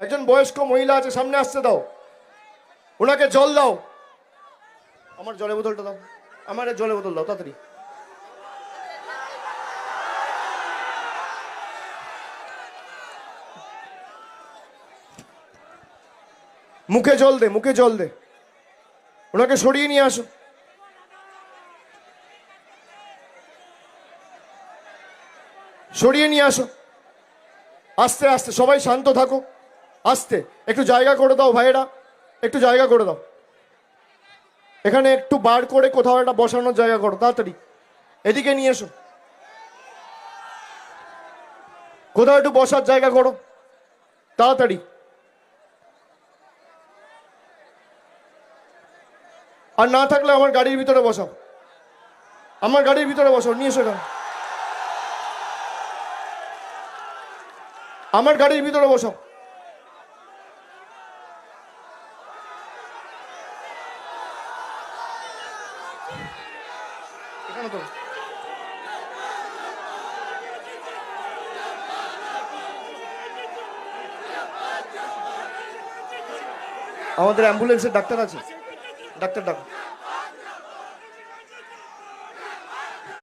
একজন বয়স্ক মহিলা আছে, সামনে আসতে দাও, ওনাকে জল দাও। আমার জলের বোতলটা দাও, আমার জলের বোতল দাও তাড়াতাড়ি। মুখে জল দে, মুখে জল দে, ওনাকে সরিয়ে নিয়ে আসো। সরিয়ে নিয়ে আসো, আস্তে আস্তে, সবাই শান্ত থাকো, আস্তে, একটু জায়গা করে দাও ভাইয়েরা, একটু জায়গা করে দাও। এখানে একটু বার করে কোথাও একটা বসানোর জায়গা করো, তাড়াতাড়ি এদিকে নিয়ে এসো, কোথাও একটু বসার জায়গা করো তাড়াতাড়ি। আর না থাকলে আমার গাড়ির ভিতরে বসাও, আমার গাড়ির ভিতরে বসাও, নিয়ে এসো এখানে, আমার গাড়ির ভিতরে বসাও। এখানে তো আমাদের অ্যাম্বুলেন্সের ডাক্তার আছে, ডাক্তার ডাকো।